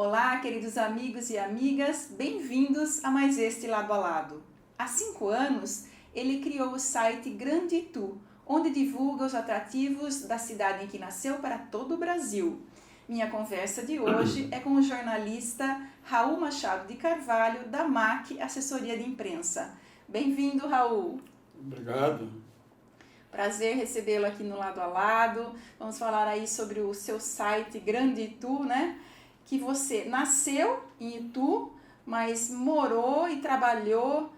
Olá, queridos amigos e amigas, bem-vindos a mais este Lado a Lado. Há 5 anos, ele criou o site Grande Itu, onde divulga os atrativos da cidade em que nasceu para todo o Brasil. Minha conversa de hoje é com o jornalista Raul Machado de Carvalho, da MAC Assessoria de Imprensa. Bem-vindo, Raul. Obrigado. Prazer recebê-lo aqui no Lado a Lado. Vamos falar aí sobre o seu site Grande Itu, né? Que você nasceu em Itu, mas morou e trabalhou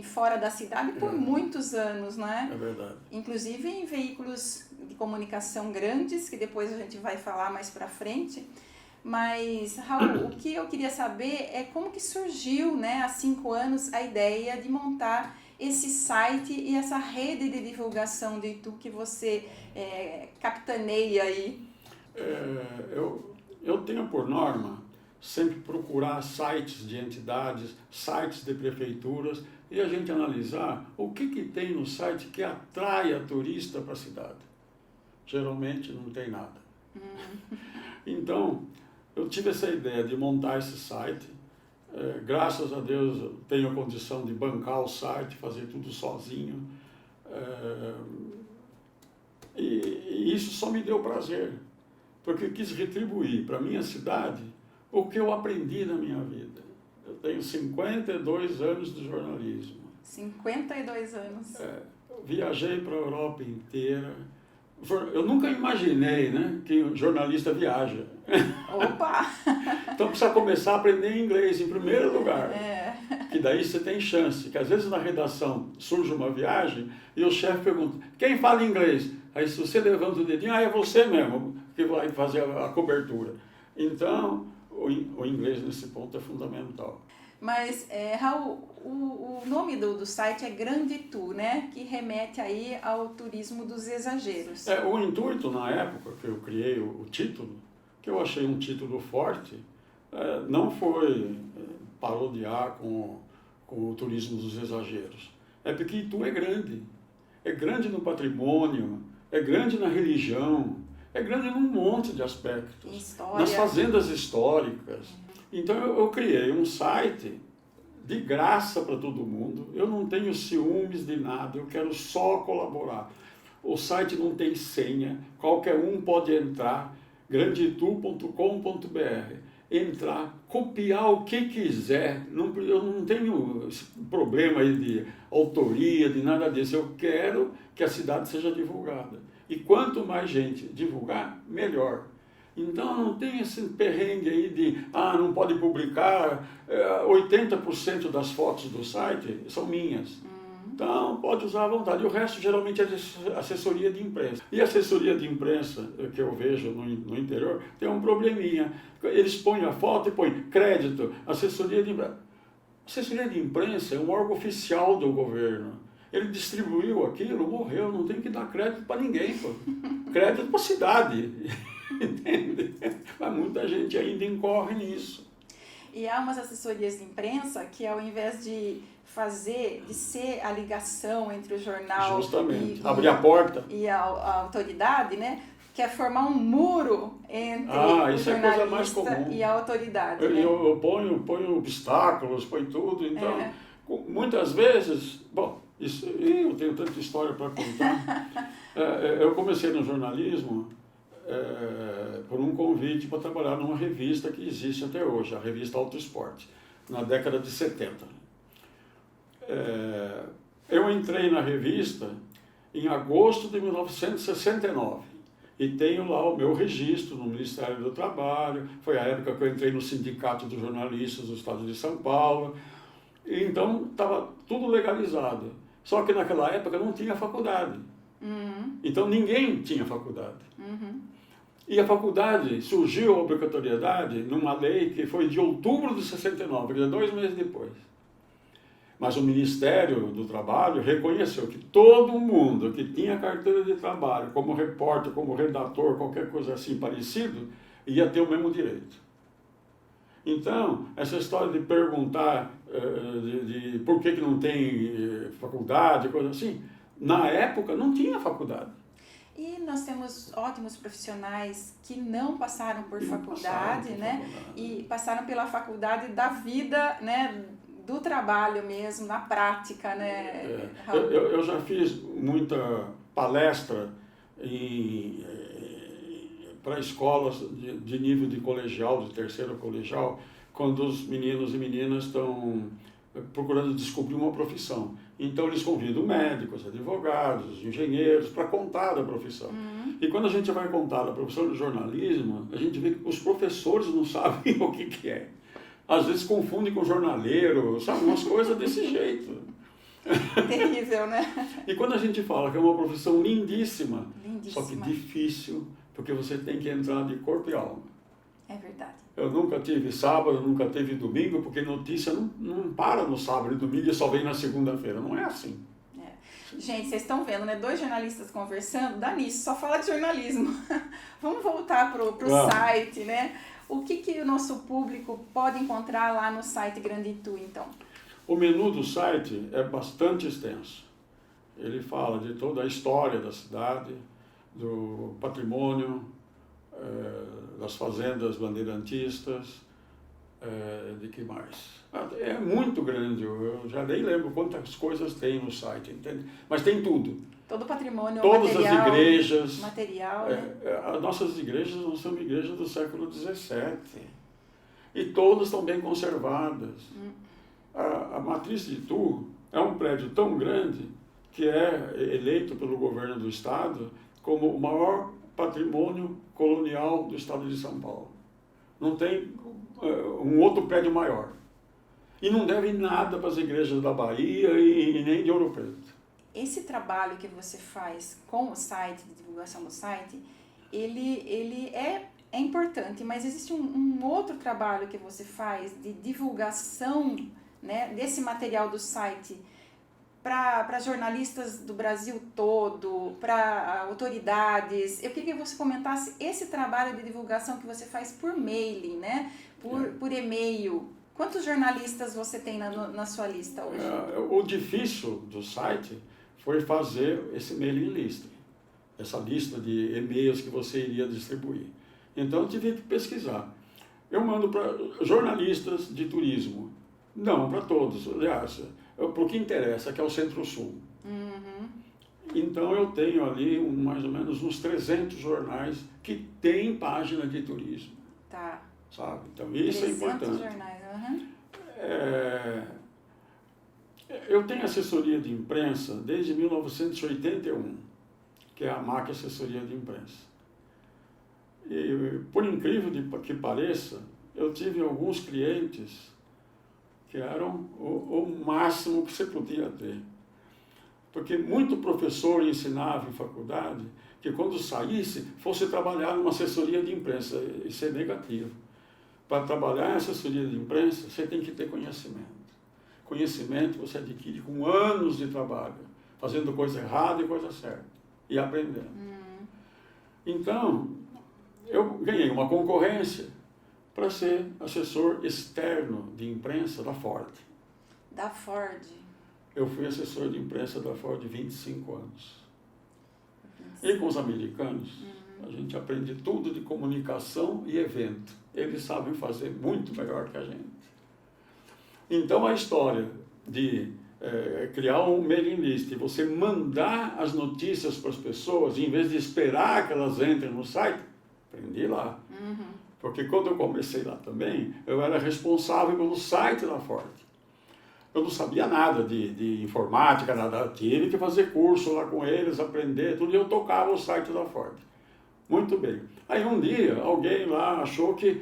fora da cidade por muitos anos, né? É verdade. Inclusive em veículos de comunicação grandes, que depois a gente vai falar mais pra frente. Mas, Raul, o que eu queria saber é como que surgiu, né, há 5 anos, a ideia de montar esse site e essa rede de divulgação de Itu que você capitaneia aí. Eu tenho por norma sempre procurar sites de entidades, sites de prefeituras e a gente analisar o que tem no site que atrai a turista para a cidade. Geralmente não tem nada. Então, eu tive essa ideia de montar esse site. Graças a Deus eu tenho a condição de bancar o site, fazer tudo sozinho. E isso só me deu prazer, porque eu quis retribuir para a minha cidade o que eu aprendi na minha vida. Eu tenho 52 anos de jornalismo. 52 anos. Eu viajei para a Europa inteira. Eu nunca imaginei, né, que um jornalista viaja. Opa! Então precisa começar a aprender inglês em primeiro lugar. Que daí você tem chance. Que às vezes na redação surge uma viagem e o chefe pergunta, quem fala inglês? Aí se você levanta o dedinho, é você mesmo que vai fazer a cobertura. Então, o inglês nesse ponto é fundamental. Mas, Raul, o nome do site é Grande Itu, né? Que remete aí ao turismo dos exageros. O intuito, na época que eu criei o título, que eu achei um título forte, não foi parodiar com o turismo dos exageros. É porque Itu é grande. É grande no patrimônio, é grande na religião, é grande num monte de aspectos. História. Nas fazendas históricas. Então eu criei um site de graça para todo mundo. Eu não tenho ciúmes de nada, eu quero só colaborar. O site não tem senha, qualquer um pode entrar, grandeitu.com.br, entrar, copiar o que quiser. Eu não tenho problema aí de autoria, de nada disso. Eu quero que a cidade seja divulgada. E quanto mais gente divulgar, melhor. Então não tem esse perrengue aí de, não pode publicar, 80% das fotos do site são minhas. Então pode usar à vontade. O resto geralmente é assessoria de imprensa. E a assessoria de imprensa, que eu vejo no interior, tem um probleminha. Eles põem a foto e põem crédito, assessoria de imprensa. Assessoria de imprensa é um órgão oficial do governo. Ele distribuiu aquilo, morreu, não tem que dar crédito para ninguém, pô. Crédito para a cidade. Entende? Mas muita gente ainda incorre nisso. E há umas assessorias de imprensa que, ao invés de ser a ligação entre o jornal abrir a porta e a autoridade, né, quer formar um muro entre o jornalista e a autoridade. Eu ponho obstáculos, ponho tudo, então muitas vezes, eu tenho tanta história para contar. Eu comecei no jornalismo por um convite para trabalhar numa revista que existe até hoje, a revista Auto Esporte, na década de 70. Eu entrei na revista em agosto de 1969 e tenho lá o meu registro no Ministério do Trabalho. Foi a época que eu entrei no Sindicato dos Jornalistas do Estado de São Paulo. E então estava tudo legalizado. Só que naquela época não tinha faculdade. Então ninguém tinha faculdade. E a faculdade surgiu a obrigatoriedade numa lei que foi de outubro de 69, quer dizer, 2 meses depois. Mas o Ministério do Trabalho reconheceu que todo mundo que tinha carteira de trabalho, como repórter, como redator, qualquer coisa assim parecido, ia ter o mesmo direito. Então, essa história de perguntar de por que não tem faculdade, coisa assim, na época não tinha faculdade. E nós temos ótimos profissionais que não passaram por faculdade, Passaram por né? faculdade. E passaram pela faculdade da vida, né? Do trabalho mesmo, na prática, né, Raul? Eu já fiz muita palestra para escolas de nível de colegial, de terceiro colegial, quando os meninos e meninas estão procurando descobrir uma profissão. Então eles convidam médicos, advogados, engenheiros para contar da profissão. E quando a gente vai contar da profissão de jornalismo, a gente vê que os professores não sabem o que é. Às vezes confundem com jornaleiro, sabe, umas coisas desse jeito. Terrível, né? E quando a gente fala que é uma profissão lindíssima, Lindíssima. só que difícil, porque você tem que entrar de corpo e alma. É verdade. Eu nunca tive sábado, nunca teve domingo, porque notícia não para no sábado e domingo e só vem na segunda-feira. Não é assim. Gente, vocês estão vendo, né? 2 jornalistas conversando, dá nisso, só fala de jornalismo. Vamos voltar pro site, né? O que o nosso público pode encontrar lá no site Grande Itu, então? O menu do site é bastante extenso. Ele fala de toda a história da cidade, do patrimônio, das fazendas bandeirantistas, de que mais? É muito grande, eu já nem lembro quantas coisas tem no site, entende? Mas tem tudo. Todo o patrimônio, todas material, as igrejas. Material, né? As nossas igrejas não são igrejas do século XVII. E todas estão bem conservadas. A Matriz de Itu é um prédio tão grande que é eleito pelo governo do estado como o maior patrimônio colonial do estado de São Paulo. Não tem um outro prédio maior. E não deve nada para as igrejas da Bahia e nem de Ouro Preto. Esse trabalho que você faz com o site, de divulgação do site, ele é importante, mas existe um outro trabalho que você faz de divulgação, né, desse material do site para jornalistas do Brasil todo, para autoridades. Eu queria que você comentasse esse trabalho de divulgação que você faz por mailing, né, por e-mail. Quantos jornalistas você tem na sua lista hoje? O difícil do site foi fazer esse mailing list, essa lista de e-mails que você iria distribuir. Então eu tive que pesquisar. Eu mando para jornalistas de turismo, não para todos, aliás, para o que interessa, que é o Centro-Sul. Então eu tenho ali mais ou menos uns 300 jornais que têm página de turismo. Tá. Sabe? Então isso é importante. Jornais, Eu tenho assessoria de imprensa desde 1981, que é a MAC Assessoria de Imprensa. E, por incrível que pareça, eu tive alguns clientes que eram o máximo que você podia ter. Porque muito professor ensinava em faculdade que quando saísse, fosse trabalhar numa assessoria de imprensa. Isso é negativo. Para trabalhar em assessoria de imprensa, você tem que ter conhecimento. Conhecimento você adquire com anos de trabalho, fazendo coisa errada e coisa certa, e aprendendo. Então, eu ganhei uma concorrência para ser assessor externo de imprensa da Ford. Da Ford. Eu fui assessor de imprensa da Ford 25 anos. E com os americanos, a gente aprende tudo de comunicação e evento. Eles sabem fazer muito melhor que a gente. Então a história de criar um mailing list e você mandar as notícias para as pessoas, em vez de esperar que elas entrem no site, aprendi lá. Porque quando eu comecei lá também, eu era responsável pelo site da Ford. Eu não sabia nada de informática, nada. Tive que fazer curso lá com eles, aprender tudo, e eu tocava o site da Ford. Muito bem. Aí um dia, alguém lá achou que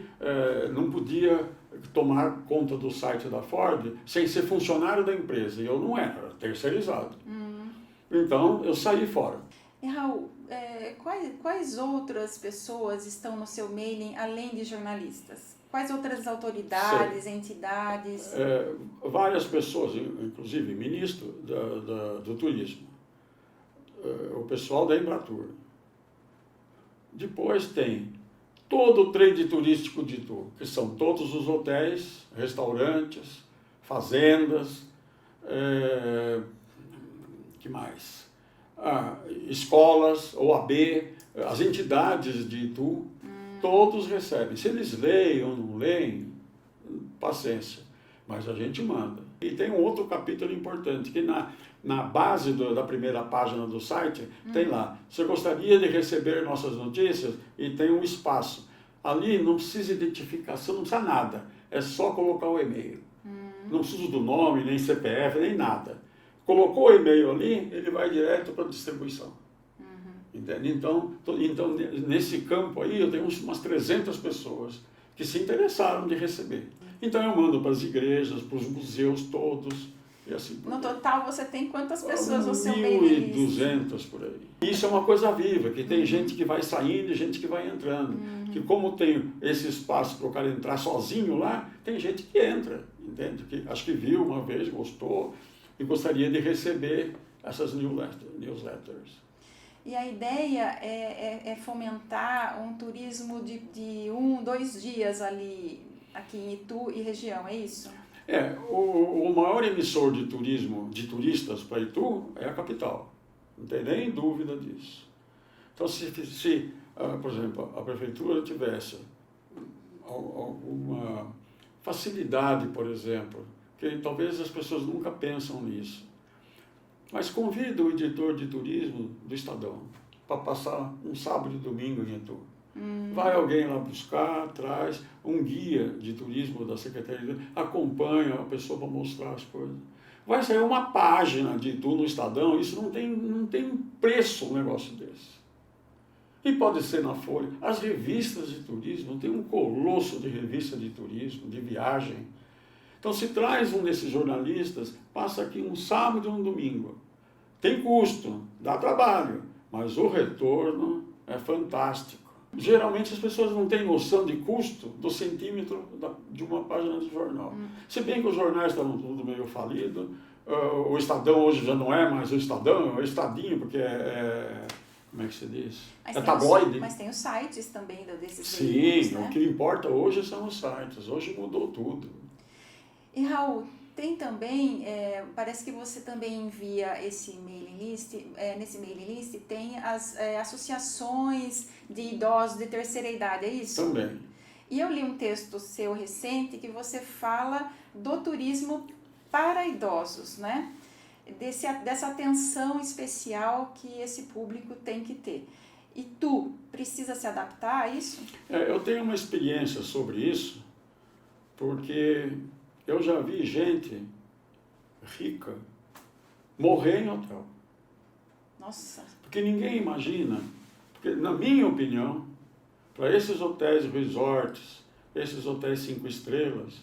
não podia tomar conta do site da Ford sem ser funcionário da empresa. E eu não era terceirizado. Então, eu saí fora. E Raul, quais outras pessoas estão no seu mailing além de jornalistas? Quais outras autoridades, entidades? Várias pessoas, inclusive ministro do turismo, o pessoal da Embratur. Depois tem todo o trade turístico de Itu, que são todos os hotéis, restaurantes, fazendas, que mais? escolas, OAB, as entidades de Itu, todos recebem. Se eles leem ou não leem, paciência, mas a gente manda. E tem um outro capítulo importante, que na base da primeira página do site, tem lá, você gostaria de receber nossas notícias? E tem um espaço. Ali não precisa identificação, não precisa nada, é só colocar o e-mail. Não precisa do nome, nem CPF, nem nada. Colocou o e-mail ali, ele vai direto para a distribuição. Entende? Então, nesse campo aí, eu tenho umas 300 pessoas que se interessaram de receber. Então, eu mando para as igrejas, para os museus todos, e assim por No diante. total, você tem quantas pessoas no seu mailing list? 1.200 por aí. Isso é uma coisa viva, que tem gente que vai saindo e gente que vai entrando. Que como tem esse espaço para o cara entrar sozinho lá, tem gente que entra, entende? Que acho que viu uma vez, gostou, e gostaria de receber essas newsletters. E a ideia é fomentar um turismo de 1-2 dias ali, aqui em Itu e região, é isso? O maior emissor de turismo, de turistas para Itu é a capital. Não tem nem dúvida disso. Então, se por exemplo, a prefeitura tivesse alguma facilidade, por exemplo, que talvez as pessoas nunca pensam nisso, mas convida o editor de turismo do Estadão para passar um sábado e domingo em Itu. Vai alguém lá buscar, traz um guia de turismo da Secretaria, acompanha a pessoa para mostrar as coisas. Vai sair uma página de Itu no Estadão, isso não tem preço um negócio desse. E pode ser na Folha. As revistas de turismo, tem um colosso de revista de turismo, de viagem. Então, se traz um desses jornalistas, passa aqui um sábado e um domingo. Tem custo, dá trabalho, mas o retorno é fantástico. Geralmente as pessoas não têm noção de custo do centímetro de uma página de jornal. Se bem que os jornais estão tudo meio falido, o Estadão hoje já não é mais o Estadão, é o Estadinho, porque como é que se diz? Mas é tabloide. Mas tem os sites também desses Sim, veículos, né? O que importa hoje são os sites, hoje mudou tudo. E Raul, tem também, parece que você também envia esse mailing list, nesse mailing list tem as associações de idosos de terceira idade, é isso? Também. E eu li um texto seu recente que você fala do turismo para idosos, né? Dessa atenção especial que esse público tem que ter. E tu precisa se adaptar a isso? Eu tenho uma experiência sobre isso, porque eu já vi gente rica morrer em hotel. Nossa. Porque ninguém imagina, porque na minha opinião, para esses hotéis resorts, esses hotéis 5 estrelas,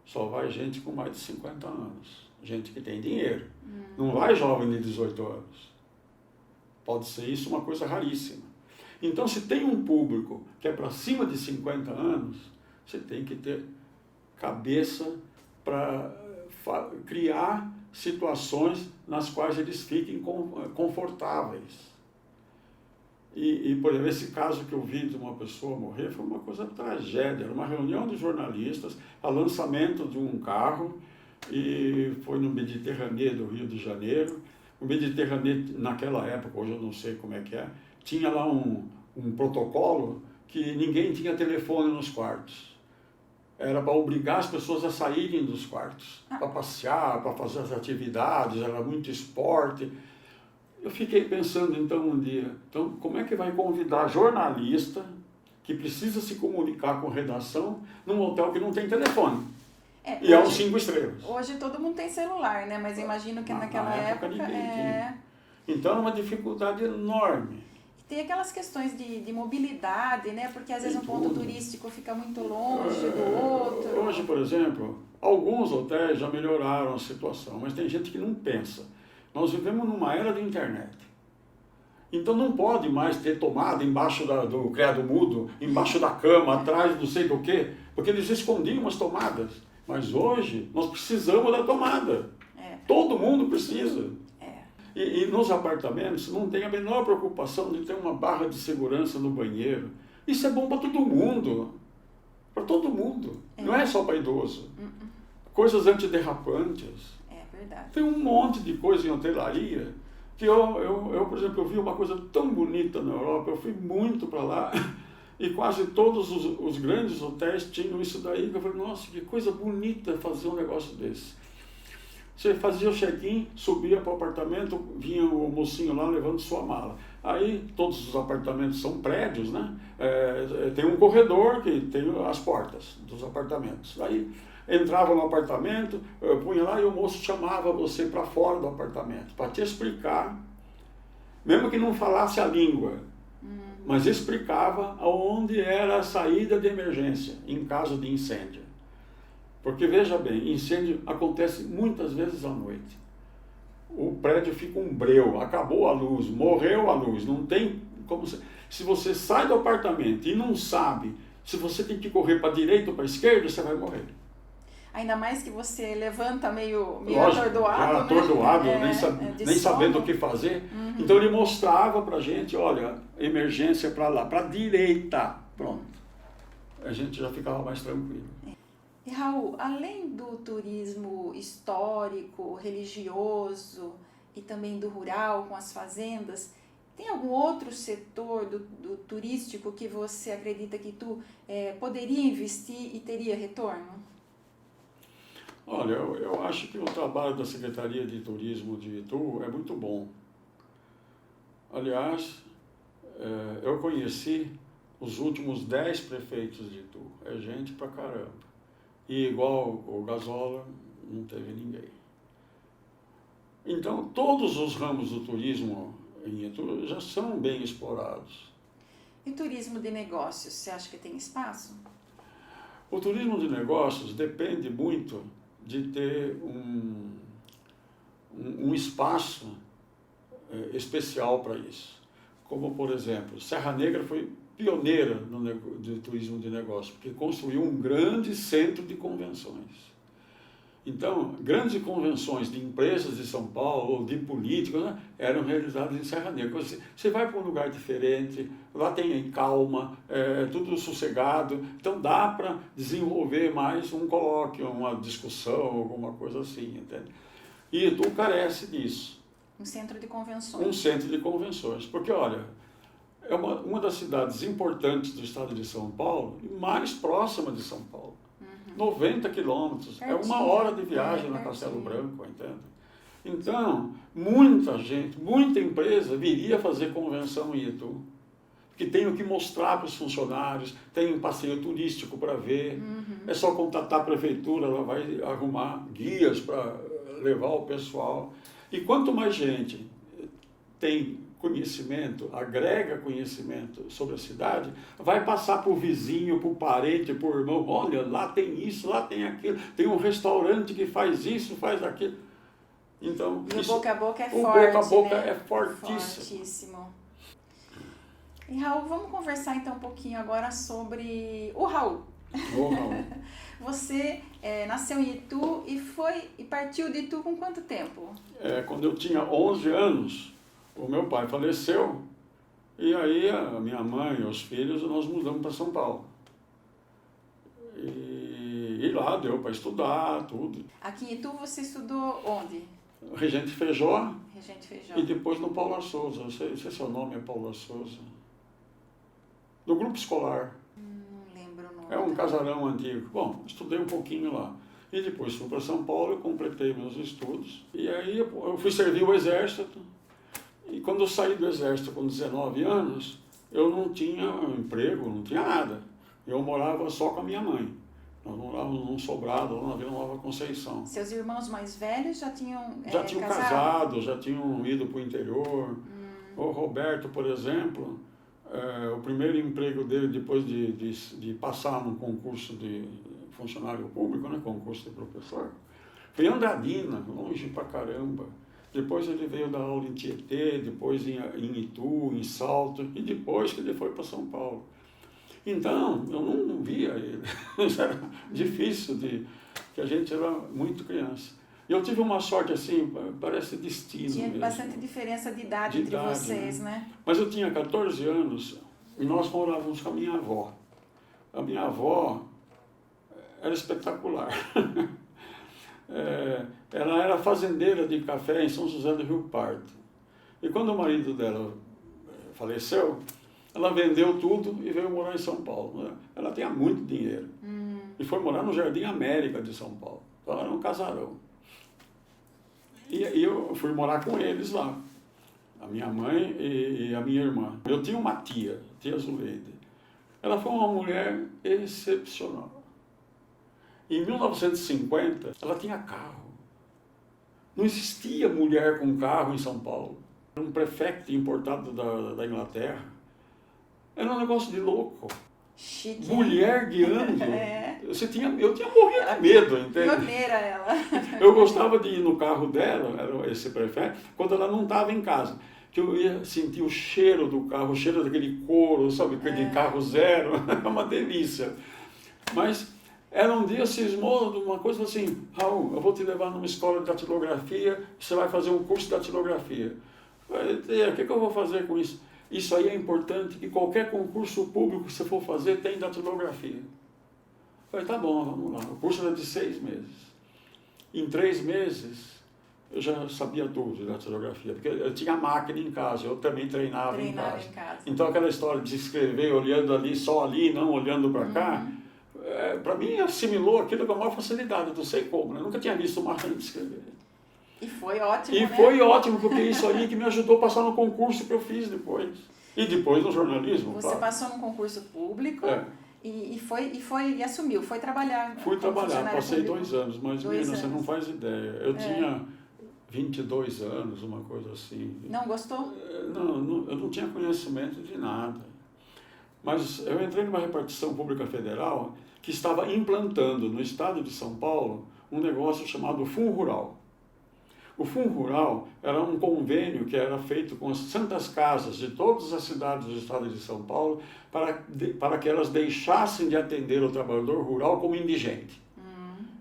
só vai gente com mais de 50 anos. Gente que tem dinheiro. Não vai jovem de 18 anos. Pode ser isso uma coisa raríssima. Então, se tem um público que é para cima de 50 anos, você tem que ter cabeça para criar situações nas quais eles fiquem confortáveis. E, por exemplo, esse caso que eu vi de uma pessoa morrer foi uma coisa tragédia. Era uma reunião de jornalistas, a lançamento de um carro, e foi no Mediterrâneo do Rio de Janeiro. O Mediterrâneo, naquela época, hoje eu não sei como é que é, tinha lá um protocolo que ninguém tinha telefone nos quartos. Era para obrigar as pessoas a saírem dos quartos, para passear, para fazer as atividades, era muito esporte. Eu fiquei pensando então um dia, então como é que vai convidar jornalista que precisa se comunicar com redação num hotel que não tem telefone? E é um 5 estrelas. Hoje todo mundo tem celular, né? Mas eu imagino que naquela época ninguém tinha. Então é uma dificuldade enorme. Tem aquelas questões de mobilidade, né? Porque às vezes um ponto turístico fica muito longe do outro. Hoje, por exemplo, alguns hotéis já melhoraram a situação, mas tem gente que não pensa. Nós vivemos numa era da internet. Então não pode mais ter tomada embaixo do criado mudo, embaixo da cama, atrás não sei do quê, porque eles escondiam as tomadas. Mas hoje nós precisamos da tomada. Todo mundo precisa. E nos apartamentos não tem a menor preocupação de ter uma barra de segurança no banheiro. Isso é bom para todo mundo. Para todo mundo. Não é só para idoso. Coisas antiderrapantes. É verdade. Tem um monte de coisa em hotelaria que por exemplo, eu vi uma coisa tão bonita na Europa, eu fui muito para lá, e quase todos os grandes hotéis tinham isso daí, que eu falei, nossa, que coisa bonita fazer um negócio desse. Você fazia o check-in, subia para o apartamento, vinha o mocinho lá levando sua mala. Aí todos os apartamentos são prédios, né? Tem um corredor que tem as portas dos apartamentos. Aí entrava no apartamento, punha lá e o moço chamava você para fora do apartamento, para te explicar, mesmo que não falasse a língua, mas explicava aonde era a saída de emergência em caso de incêndio. Porque, veja bem, incêndio acontece muitas vezes à noite. O prédio fica um breu, acabou a luz, morreu a luz, não tem como... Se você sai do apartamento e não sabe se você tem que correr para a direita ou para a esquerda, você vai morrer. Ainda mais que você levanta meio Lógico, atordoado, atordoado, né? nem sabendo o que fazer. Uhum. Então ele mostrava para a gente, olha, emergência para lá, para a direita, pronto. A gente já ficava mais tranquilo. E Raul, além do turismo histórico, religioso e também do rural com as fazendas, tem algum outro setor do turístico que você acredita que Itu poderia investir e teria retorno? Olha, eu acho que o trabalho da Secretaria de Turismo de Itu é muito bom. Aliás, eu conheci os últimos 10 prefeitos de Itu. É gente pra caramba. E igual o Gazola, não teve ninguém. Então, todos os ramos do turismo em Itu já são bem explorados. E turismo de negócios, você acha que tem espaço? O turismo de negócios depende muito de ter um espaço especial para isso. Como, por exemplo, Serra Negra foi pioneira no turismo de negócio, porque construiu um grande centro de convenções. Então, grandes convenções de empresas de São Paulo, ou de políticos, né, eram realizadas em Serra Negra. Você vai para um lugar diferente, lá tem calma, tudo sossegado, então dá para desenvolver mais um colóquio, uma discussão, alguma coisa assim, entende? E Itu carece disso. Um centro de convenções. Um centro de convenções, porque, olha, é uma das cidades importantes do estado de São Paulo e mais próxima de São Paulo. 90 quilômetros, é 1 hora de viagem na Castelo Branco, entende? Então, muita gente, muita empresa viria fazer convenção em Itu, que tem o que mostrar para os funcionários, tem um passeio turístico para ver, é só contatar a prefeitura, ela vai arrumar guias para levar o pessoal. E quanto mais gente tem conhecimento, agrega conhecimento sobre a cidade, vai passar para o vizinho, para o parente, para o irmão, olha, lá tem isso, lá tem aquilo, tem um restaurante que faz isso, faz aquilo. Então, e isso, o boca a boca é o forte, boca a boca né? é fortíssimo. Fortíssimo. E Raul, vamos conversar então um pouquinho agora sobre o Raul. O Raul. Você nasceu em Itu e partiu de Itu com quanto tempo? Quando eu tinha 11 anos, o meu pai faleceu, e aí a minha mãe e os filhos, nós mudamos para São Paulo. E lá deu para estudar, tudo. Aqui em Itu você estudou onde? Regente Feijó. Regente Feijó. E depois no Paula Souza, não sei se o nome é Paula Souza. Do grupo escolar. Não lembro o nome. É um casarão antigo. Bom, estudei um pouquinho lá. E depois fui para São Paulo, eu completei meus estudos. E aí eu fui servir o exército. E quando eu saí do exército com 19 anos, eu não tinha emprego, não tinha nada. Eu morava só com a minha mãe. Nós morávamos num sobrado lá na Vila Nova Conceição. Seus irmãos mais velhos já tinham já tinham casado, já tinham ido para o interior. O Roberto, por exemplo, o primeiro emprego dele depois de passar num concurso de funcionário público, né, concurso de professor, foi em Andradina, longe pra caramba. Depois ele veio dar aula em Tietê, depois em Itu, em Salto, e depois que ele foi para São Paulo. Então, eu não via ele. Era difícil, que a gente era muito criança. E eu tive uma sorte assim, parece destino Tinha mesmo. bastante diferença de idade entre vocês, né? Mas eu tinha 14 anos e nós morávamos com a minha avó. A minha avó era espetacular. Ela era fazendeira de café em São José do Rio Pardo. E quando o marido dela faleceu, ela vendeu tudo e veio morar em São Paulo. Ela tinha muito dinheiro. E foi morar no Jardim América de São Paulo. Então era um casarão. E eu fui morar com eles lá. A minha mãe e a minha irmã. Eu tinha uma tia Zuleide. Ela foi uma mulher excepcional. Em 1950, ela tinha carro. Não existia mulher com carro em São Paulo. Era um prefeito importado da Inglaterra. Era um negócio de louco. Chique. Mulher guiando. É. Eu tinha morrido de medo, entende? Pioneira ela. Eu gostava de ir no carro dela, era esse prefeito, quando ela não estava em casa. Que eu ia sentir o cheiro do carro, o cheiro daquele couro, sabe? Aquele carro zero. É uma delícia. Mas ela um dia cismou de uma coisa assim: Raul, eu vou te levar numa escola de datilografia, você vai fazer um curso de datilografia. Eu falei, o que eu vou fazer com isso? Isso aí é importante, que qualquer concurso público que você for fazer tem datilografia. Eu falei, tá bom, vamos lá. O curso era de 6 meses. Em 3 meses, eu já sabia tudo de datilografia, porque eu tinha máquina em casa, eu também treinava em casa. Então aquela história de escrever olhando ali, só ali, não olhando para cá, para mim assimilou aquilo com a maior facilidade, eu não sei como, né? Eu nunca tinha visto uma máquina de escrever. E foi ótimo, E foi ótimo, porque isso aí que me ajudou a passar no concurso que eu fiz depois. E depois no jornalismo, Você passou num concurso público e assumiu, foi trabalhar. Fui trabalhar, passei público. 2 anos, mas menina, você não faz ideia. Eu tinha 22 anos, uma coisa assim. Não gostou? Não, eu não tinha conhecimento de nada. Mas eu entrei numa repartição pública federal que estava implantando no estado de São Paulo um negócio chamado Fundo Rural. O Fundo Rural era um convênio que era feito com as santas casas de todas as cidades do estado de São Paulo para que elas deixassem de atender o trabalhador rural como indigente.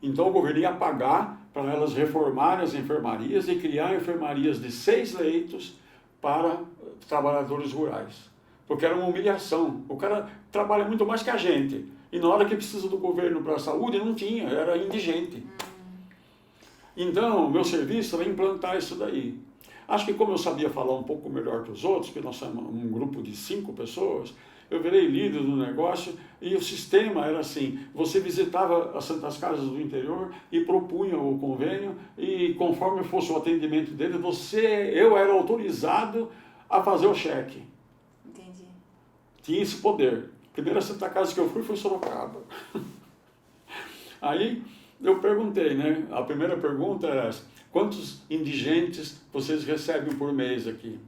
Então o governo ia pagar para elas reformarem as enfermarias e criar enfermarias de 6 leitos para trabalhadores rurais. Porque era uma humilhação. O cara trabalha muito mais que a gente. E na hora que precisa do governo para a saúde, não tinha, era indigente. Então, meu serviço era implantar isso daí. Acho que como eu sabia falar um pouco melhor que os outros, porque nós somos um grupo de 5 pessoas, eu virei líder do negócio e o sistema era assim, você visitava as santas casas do interior e propunha o convênio e conforme fosse o atendimento dele, eu era autorizado a fazer o cheque. Entendi. Tinha esse poder. A primeira santa casa que eu fui foi Sorocaba. Aí eu perguntei, né? A primeira pergunta era essa: quantos indigentes vocês recebem por mês aqui?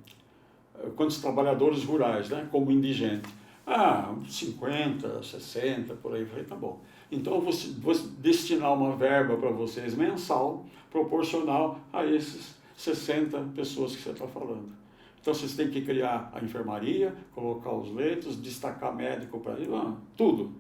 Quantos trabalhadores rurais, né? Como indigente? 50, 60, por aí. Eu falei, tá bom. Então eu vou destinar uma verba para vocês mensal, proporcional a esses 60 pessoas que você está falando. Então vocês têm que criar a enfermaria, colocar os leitos, destacar médico para ir, tudo.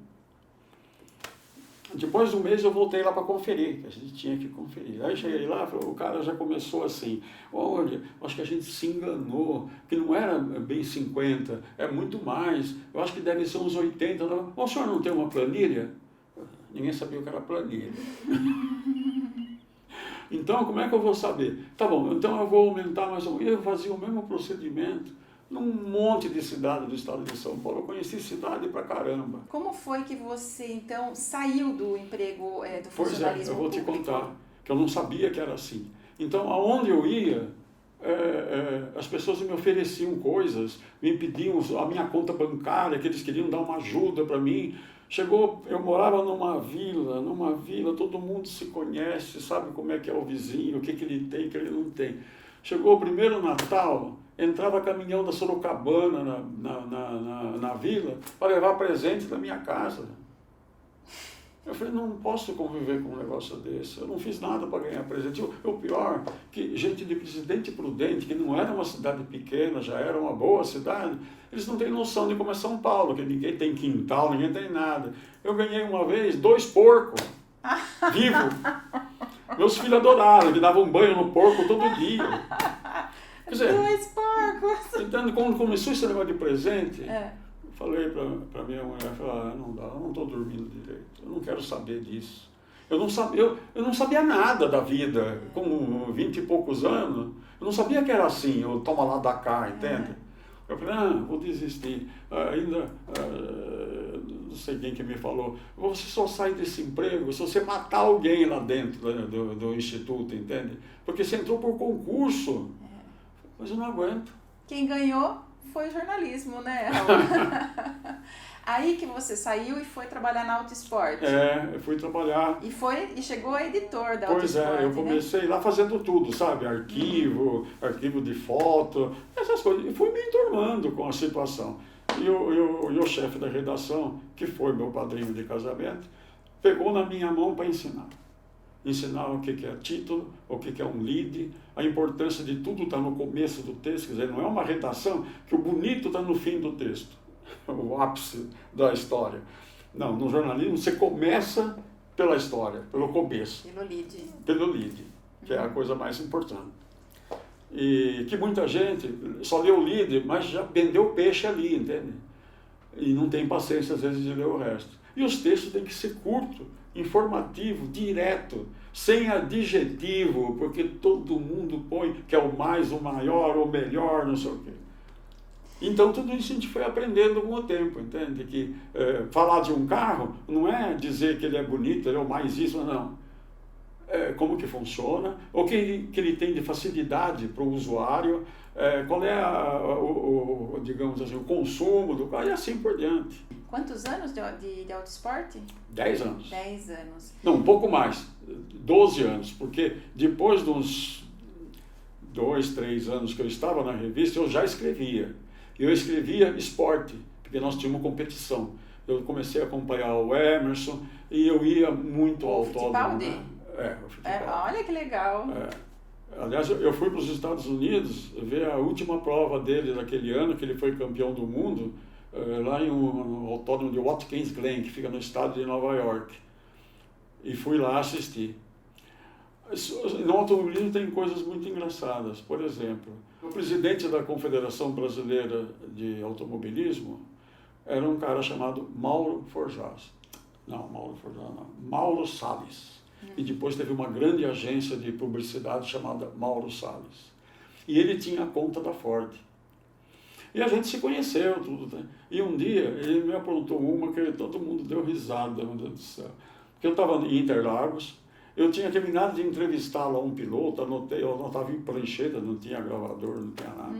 Depois de um mês eu voltei lá para conferir, a gente tinha que conferir. Aí cheguei lá, o cara já começou assim: olha, acho que a gente se enganou, que não era bem 50, é muito mais, eu acho que deve ser uns 80. O senhor não tem uma planilha? Ninguém sabia o que era planilha. Então, como é que eu vou saber? Tá bom, então eu vou aumentar mais um. E eu fazia o mesmo procedimento num monte de cidade do estado de São Paulo. Eu conheci cidade pra caramba. Como foi que você, então, saiu do emprego do funcionalismo Pois é, eu vou te público? contar, que eu não sabia que era assim. Então, aonde eu ia, as pessoas me ofereciam coisas, me pediam a minha conta bancária, que eles queriam dar uma ajuda para mim. Eu morava numa vila, todo mundo se conhece, sabe como é que é o vizinho, o que ele tem, o que ele não tem. Chegou o primeiro Natal, entrava caminhão da Sorocabana na vila para levar presente da minha casa. Eu falei, não posso conviver com um negócio desse, eu não fiz nada para ganhar presente. O pior, que gente de Presidente Prudente, que não era uma cidade pequena, já era uma boa cidade, eles não têm noção de como é São Paulo, que ninguém tem quintal, ninguém tem nada. Eu ganhei uma vez 2 porcos vivos. Meus filhos adoraram, me davam banho no porco todo dia. Quer dizer, 2 porcos! então, quando começou esse negócio de presente, eu falei para minha mulher, não dá, eu não estou dormindo direito, eu não quero saber disso. Eu não sabia nada da vida, com 20 e poucos anos, Eu não sabia que era assim, o toma lá da cá, entende? Eu falei, vou desistir. Ainda, não sei quem que me falou, você só sai desse emprego se você matar alguém lá dentro do instituto, entende? Porque você entrou por concurso, mas eu não aguento. Quem ganhou foi o jornalismo, né, Raul? Aí que você saiu e foi trabalhar na Autosport. Eu fui trabalhar. E chegou a editor da Pois Autosport, eu comecei lá fazendo tudo, sabe? Arquivo de foto, essas coisas. E fui me enturmando com a situação. E o chefe da redação, que foi meu padrinho de casamento, pegou na minha mão para ensinar. Ensinar o que é título, o que é um lead, a importância de tudo está no começo do texto. Quer dizer, não é uma redação que o bonito está no fim do texto. O ápice da história. Não, no jornalismo você começa pela história, pelo começo. Pelo lead, que é a coisa mais importante. E que muita gente só lê o lead, mas já vendeu o peixe ali, entende? E não tem paciência às vezes de ler o resto. E os textos têm que ser curtos, informativo, direto, sem adjetivo, porque todo mundo põe que é o mais, o maior, o melhor, não sei o quê. Então, tudo isso a gente foi aprendendo com o tempo, entende? Que falar de um carro não é dizer que ele é bonito, ele é o mais isso, não. Como que funciona, o que ele tem de facilidade para o usuário, qual é digamos assim, o consumo do carro e assim por diante. Quantos anos de Autosport? 10 anos. 10 anos. Não, um pouco mais, 12 anos, porque depois de uns 2, 3 anos que eu estava na revista, eu já escrevia. Eu escrevia esporte, porque nós tínhamos competição. Eu comecei a acompanhar o Emerson e eu ia muito ao autódromo. Né? O Fittipaldi. Olha que legal. Aliás, eu fui para os Estados Unidos ver a última prova dele daquele ano, que ele foi campeão do mundo, lá em um autódromo de Watkins Glen, que fica no estado de Nova York. E fui lá assistir. No automobilismo tem coisas muito engraçadas. Por exemplo, o presidente da Confederação Brasileira de Automobilismo era um cara chamado Mauro Forjaz. Mauro Salles. E depois teve uma grande agência de publicidade chamada Mauro Salles. E ele tinha a conta da Ford. E a gente se conheceu, tudo. Né? E um dia ele me aprontou uma que todo mundo deu risada, meu Deus do céu. Porque eu estava em Interlagos, eu tinha terminado de entrevistar lá um piloto, eu anotava em prancheta, não tinha gravador, não tinha nada.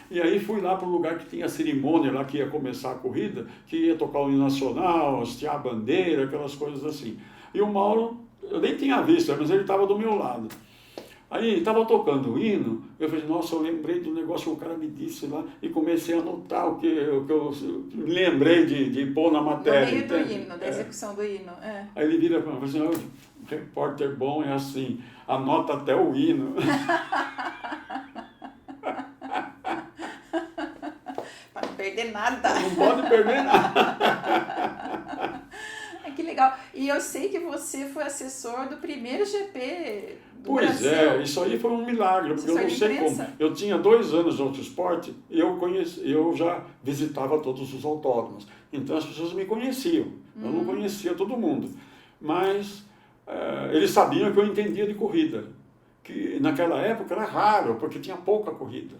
E aí fui lá para o lugar que tinha a cerimônia, lá que ia começar a corrida, que ia tocar o hino nacional, hastear a bandeira, aquelas coisas assim. E o Mauro, eu nem tinha visto, mas ele estava do meu lado. Aí estava tocando o hino, eu falei, nossa, eu lembrei do negócio que o cara me disse lá e comecei a anotar o que eu lembrei de pôr na matéria. No meio do hino, da execução do hino. Aí ele vira para mim e fala assim, um repórter bom é assim, anota até o hino. Para não perder nada. Não pode perder nada. Que legal. E eu sei que você foi assessor do primeiro GP do Brasil. Pois isso aí foi um milagre, porque eu não sei como. Eu tinha 2 anos de autoesporte e eu já visitava todos os autódromos. Então as pessoas me conheciam. Eu não conhecia todo mundo. Mas eles sabiam que eu entendia de corrida. Que naquela época era raro, porque tinha pouca corrida.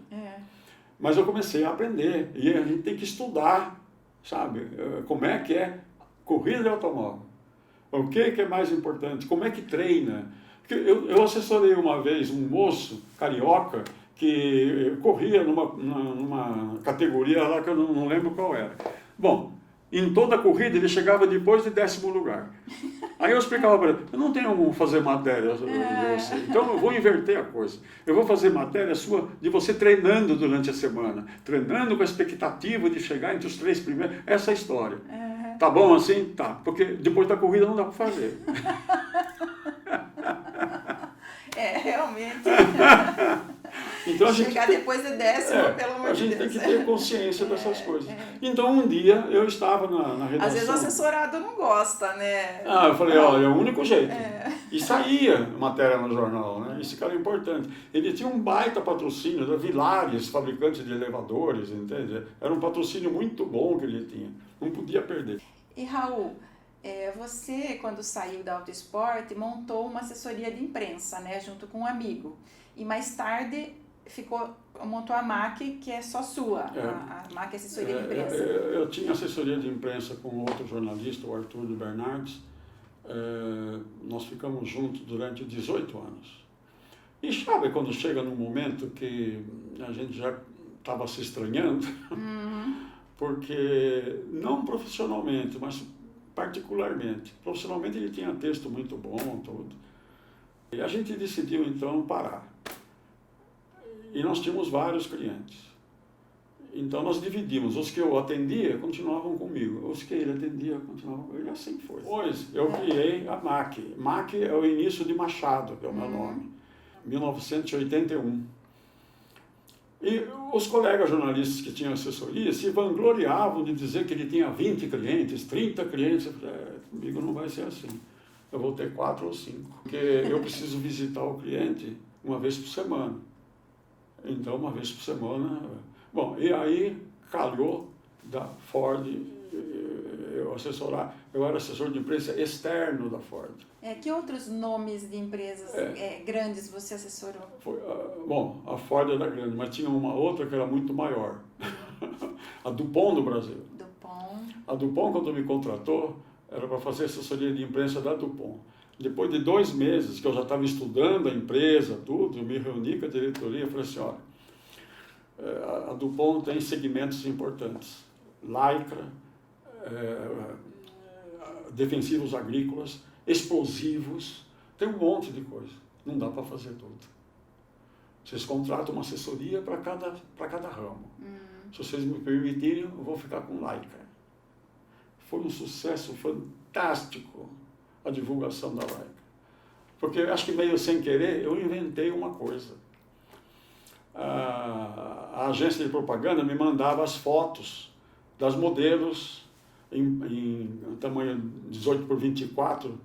Mas eu comecei a aprender. E a gente tem que estudar, sabe? Como é que é corrida de automóvel. O que é mais importante? Como é que treina? Porque eu assessorei uma vez um moço carioca que corria numa categoria lá que eu não lembro qual era. Bom, em toda a corrida ele chegava depois de 10º lugar. Aí eu explicava para ele, eu não tenho como fazer matéria de você, então eu vou inverter a coisa. Eu vou fazer matéria sua de você treinando durante a semana, treinando com a expectativa de chegar entre os 3 primeiros, essa é a história. Tá bom assim? Tá, porque depois da corrida não dá para fazer. Realmente. Então, chegar depois de 10º, pelo amor de Deus. A gente tem que ter consciência dessas coisas. Então, um dia, eu estava na redação. Às vezes o assessorado não gosta, né? Eu falei, olha, é o único jeito. E saía matéria no jornal, né? Esse cara é importante. Ele tinha um baita patrocínio da Vilares, fabricante de elevadores, entende? Era um patrocínio muito bom que ele tinha. Não podia perder. E, Raul, você, quando saiu da Autosport, montou uma assessoria de imprensa, né? Junto com um amigo. E mais tarde montou a MAC, que é só sua, a MAC Assessoria de Imprensa. Eu tinha assessoria de imprensa com outro jornalista, o Arthur de Bernardes. Nós ficamos juntos durante 18 anos. E sabe quando chega num momento que a gente já estava se estranhando? Porque, não profissionalmente, mas particularmente. Profissionalmente ele tinha texto muito bom, tudo. E a gente decidiu então parar. E nós tínhamos vários clientes. Então nós dividimos. Os que eu atendia continuavam comigo. Os que ele atendia continuavam comigo. E assim foi. Depois eu criei a MAC. MAC é o início de Machado, que é o meu nome. 1981. E os colegas jornalistas que tinham assessoria se vangloriavam de dizer que ele tinha 20 clientes, 30 clientes. Eu falei, comigo não vai ser assim. Eu vou ter 4 ou 5. Porque eu preciso visitar o cliente uma vez por semana. Então, uma vez por semana... Bom, e aí calhou da Ford eu era assessor de imprensa externo da Ford. Que outros nomes de empresas grandes você assessorou? Bom, a Ford era grande, mas tinha uma outra que era muito maior. A Dupont do Brasil. Dupont. A Dupont, quando me contratou, era para fazer assessoria de imprensa da Dupont. Depois de 2 meses, que eu já estava estudando a empresa, tudo, eu me reuni com a diretoria e falei assim, olha, a Dupont tem segmentos importantes. Lycra, defensivos agrícolas, explosivos, tem um monte de coisa. Não dá para fazer tudo. Vocês contratam uma assessoria para cada ramo. Se vocês me permitirem, eu vou ficar com Lycra. Foi um sucesso fantástico a divulgação da Lycra. Porque acho que meio sem querer, eu inventei uma coisa. A agência de propaganda me mandava as fotos das modelos em tamanho 18 por 24,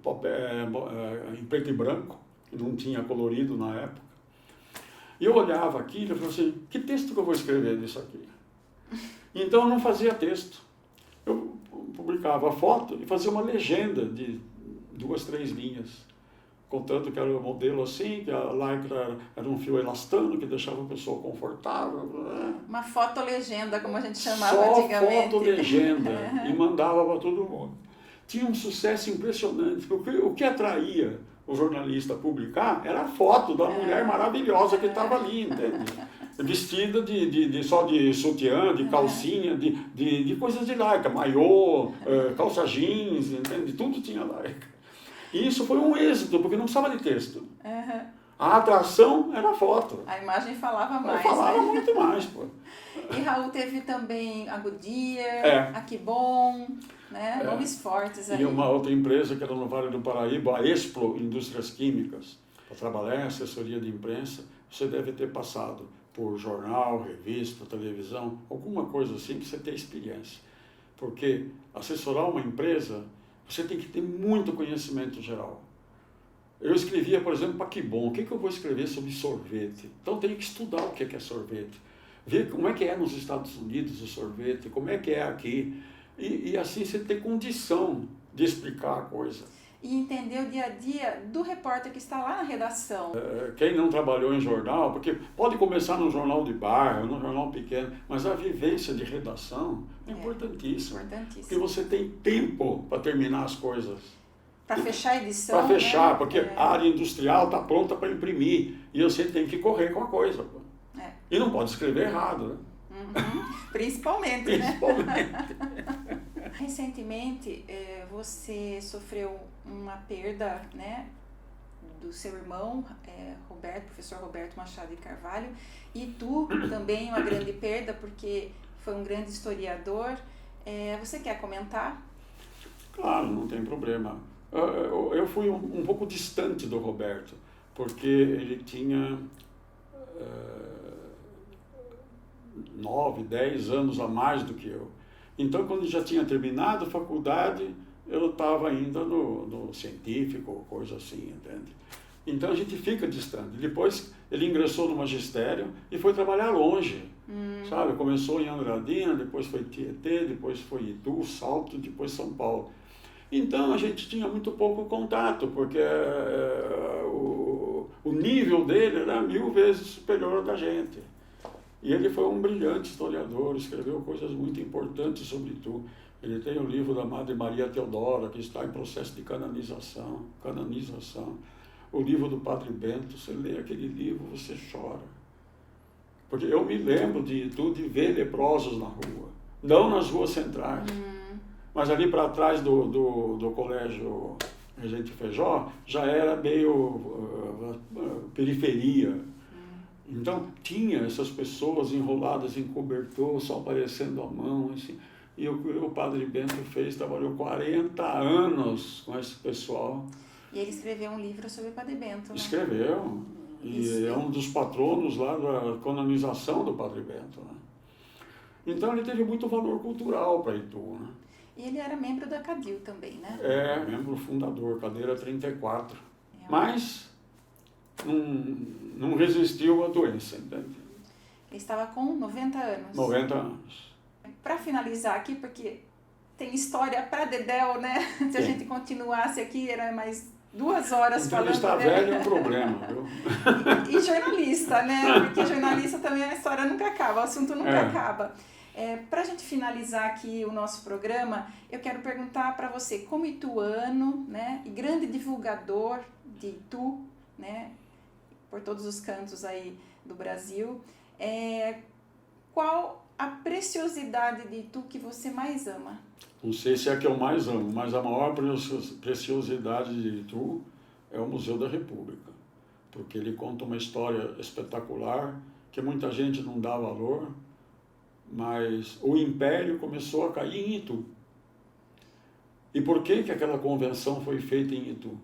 em preto e branco, não tinha colorido na época. E eu olhava aquilo e falava assim, que texto que eu vou escrever disso aqui? Então eu não fazia texto. Eu publicava a foto e fazia uma legenda de 2, 3 linhas, contando que era um modelo assim, que a Lycra era um fio elastano, que deixava a pessoa confortável. Uma fotolegenda, como a gente chamava antigamente. Só fotolegenda, e mandava para todo mundo. Tinha um sucesso impressionante, porque o que atraía o jornalista a publicar era a foto da mulher maravilhosa que estava ali, entende? Vestida só de sutiã, de calcinha, de coisas de Lycra, maiô, calça jeans, entende? Tudo tinha Lycra. E isso foi um êxito, porque não precisava de texto. A atração era a foto. A imagem falava mais. Falava muito mais, pô. E Raul teve também a Goodyear, a Kibon, né? Nomes fortes aí. E uma outra empresa que era no Vale do Paraíba, a Explo Indústrias Químicas. Para trabalhar em assessoria de imprensa, você deve ter passado por jornal, revista, televisão, alguma coisa assim que você tenha experiência. Porque assessorar uma empresa, você tem que ter muito conhecimento geral. Eu escrevia, por exemplo, para Kibon. O que eu vou escrever sobre sorvete? Então eu tenho que estudar o que é sorvete. Ver como é que é nos Estados Unidos o sorvete, como é que é aqui. E assim você tem condição de explicar a coisa. E entender o dia a dia do repórter que está lá na redação. Quem não trabalhou em jornal, porque pode começar num jornal de bairro, num jornal pequeno, mas a vivência de redação é importantíssima. Porque você tem tempo para terminar as coisas. Para fechar a edição. Para fechar, né? Porque a área industrial está pronta para imprimir. E você tem que correr com a coisa. E não pode escrever errado, né? Principalmente, né? Recentemente, você sofreu uma perda, né, do seu irmão, professor Roberto Machado de Carvalho, e tu também uma grande perda, porque foi um grande historiador. Você quer comentar? Claro, não tem problema. Eu fui um pouco distante do Roberto, porque ele tinha 9, 10 anos a mais do que eu. Então, quando já tinha terminado a faculdade, eu estava ainda no científico, coisa assim, entende? Então, a gente fica distante. Depois, ele ingressou no magistério e foi trabalhar longe, sabe? Começou em Andradina, depois foi Tietê, depois foi Itu, Salto, depois São Paulo. Então, a gente tinha muito pouco contato, porque o o nível dele era 1000 vezes superior ao da gente. E ele foi um brilhante historiador, escreveu coisas muito importantes sobre Itu. Ele tem o livro da Madre Maria Teodora, que está em processo de canonização. O livro do Padre Bento, você lê aquele livro, você chora. Porque eu me lembro de Itu, de ver leprosos na rua. Não nas ruas centrais, mas ali para trás do colégio Regente Feijó, já era meio periferia. Então, tinha essas pessoas enroladas em cobertor, só aparecendo a mão, assim. E o Padre Bento trabalhou 40 anos com esse pessoal. E ele escreveu um livro sobre o Padre Bento, né? Escreveu. E isso. É um dos patronos lá da canonização do Padre Bento, né? Então, ele teve muito valor cultural para Itu, né? E ele era membro da CADIL também, né? Membro fundador, cadeira 34. Mas não resistiu à doença, entende? Ele estava com 90 anos. 90 anos. Para finalizar aqui, porque tem história para dedéu, né? Se a gente continuasse aqui, era mais 2 horas falando. Entrevistar velho é um problema, viu? E jornalista, né? Porque jornalista também a história nunca acaba, o assunto nunca acaba. Para a gente finalizar aqui o nosso programa, eu quero perguntar para você, como ituano, né, e grande divulgador de Itu, né, por todos os cantos aí do Brasil, qual a preciosidade de Itu que você mais ama? Não sei se é a que eu mais amo, mas a maior preciosidade de Itu é o Museu da República, porque ele conta uma história espetacular que muita gente não dá valor, mas o Império começou a cair em Itu. E por que aquela convenção foi feita em Itu?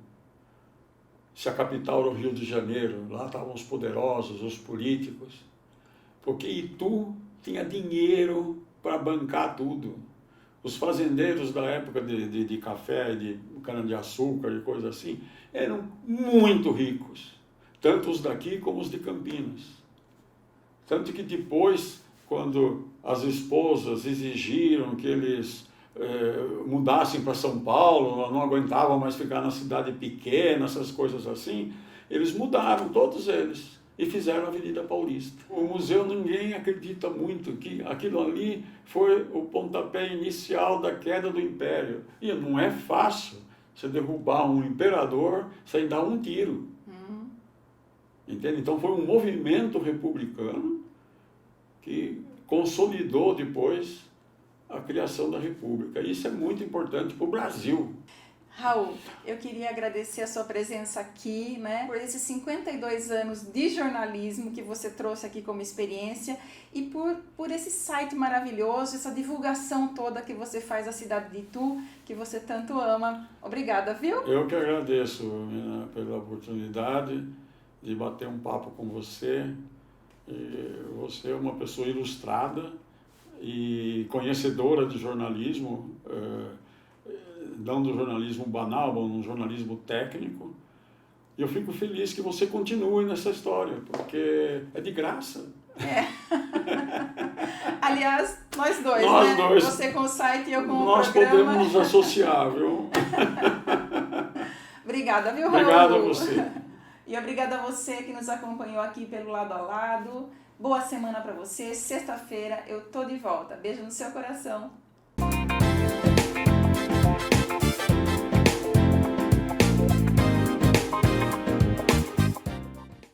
Se a capital era o Rio de Janeiro, lá estavam os poderosos, os políticos, porque Itu tinha dinheiro para bancar tudo. Os fazendeiros da época de café, de cana-de-açúcar e coisa assim, eram muito ricos, tanto os daqui como os de Campinas. Tanto que depois, quando as esposas exigiram que eles mudassem para São Paulo, não aguentavam mais ficar na cidade pequena, essas coisas assim, eles mudaram, todos eles, e fizeram a Avenida Paulista. O museu, ninguém acredita muito que aquilo ali foi o pontapé inicial da queda do Império. E não é fácil você derrubar um imperador sem dar um tiro. Entende? Então foi um movimento republicano que consolidou depois a criação da República. Isso é muito importante para o Brasil. Raul, eu queria agradecer a sua presença aqui, né, por esses 52 anos de jornalismo que você trouxe aqui como experiência e por esse site maravilhoso, essa divulgação toda que você faz da cidade de Itu, que você tanto ama. Obrigada, viu? Eu que agradeço, Mina, pela oportunidade de bater um papo com você. Você é uma pessoa ilustrada e conhecedora de jornalismo, não do jornalismo banal, mas um jornalismo técnico. E eu fico feliz que você continue nessa história, porque é de graça. Aliás, nós dois, Você com o site e eu com o programa. Nós podemos nos associar, viu? Obrigada, viu, Raul? Obrigado a você. E obrigada a você que nos acompanhou aqui pelo Lado a Lado. Boa semana para você. Sexta-feira eu tô de volta. Beijo no seu coração.